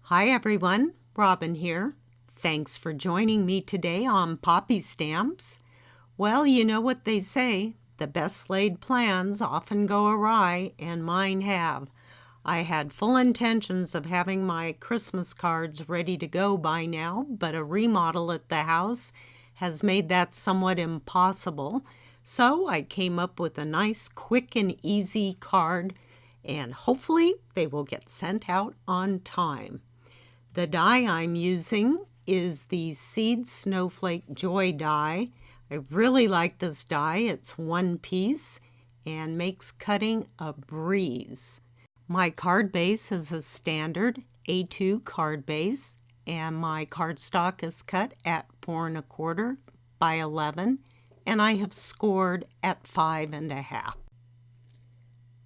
Hi everyone, Robin here. Thanks for joining me today on Poppy Stamps. Well, you know what they say, the best laid plans often go awry, and mine have. I had full intentions of having my Christmas cards ready to go by now, but a remodel at the house has made that somewhat impossible. So I came up with a nice, quick and easy card, and hopefully they will get sent out on time. The die I'm using is the Seed Snowflake Joy die. I really like this die. It's one piece and makes cutting a breeze. My card base is a standard A2 card base, and my cardstock is cut at 4 1/4 by 11, and I have scored at 5 1/2.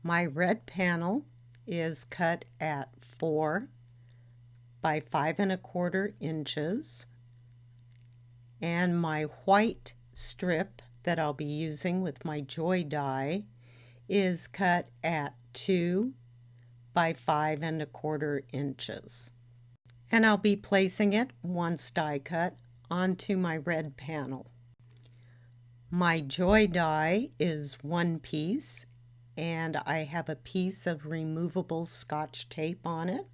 My red panel is cut at 4 by 5 1/4 inches, and my white strip that I'll be using with my Joy die is cut at 2 by 5 1/4 inches. And I'll be placing it, once die cut, onto my red panel. My Joy die is one piece, and I have a piece of removable Scotch tape on it.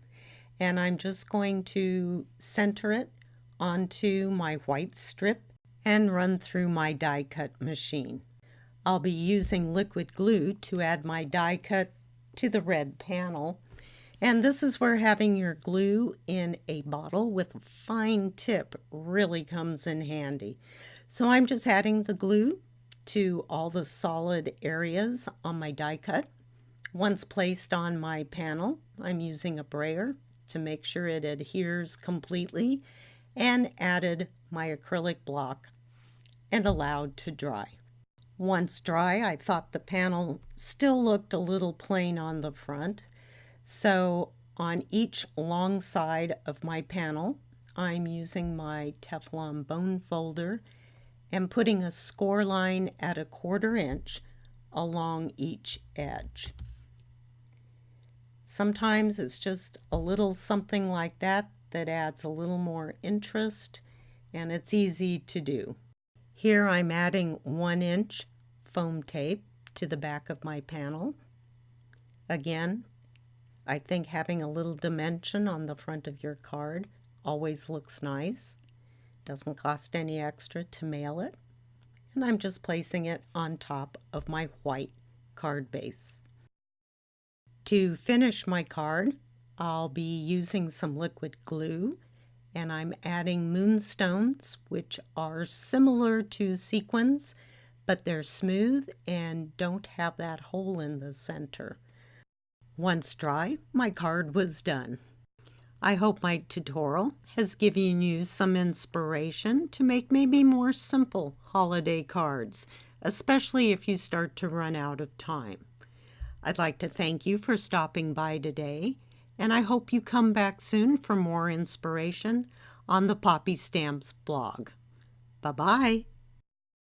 And I'm just going to center it onto my white strip and run through my die cut machine. I'll be using liquid glue to add my die cut to the red panel, and this is where having your glue in a bottle with a fine tip really comes in handy. So I'm just adding the glue to all the solid areas on my die cut. Once placed on my panel, I'm using a brayer to make sure it adheres completely, and added my acrylic block and allowed to dry. Once dry, I thought the panel still looked a little plain on the front, so on each long side of my panel, I'm using my Teflon bone folder and putting a score line at 1/4 inch along each edge. Sometimes it's just a little something like that that adds a little more interest, and it's easy to do. Here I'm adding 1 inch foam tape to the back of my panel. Again, I think having a little dimension on the front of your card always looks nice. Doesn't cost any extra to mail it. And I'm just placing it on top of my white card base. To finish my card, I'll be using some liquid glue, and I'm adding moonstones, which are similar to sequins, but they're smooth and don't have that hole in the center. Once dry, my card was done. I hope my tutorial has given you some inspiration to make maybe more simple holiday cards, especially if you start to run out of time. I'd like to thank you for stopping by today, and I hope you come back soon for more inspiration on the Poppy Stamps blog. Bye-bye.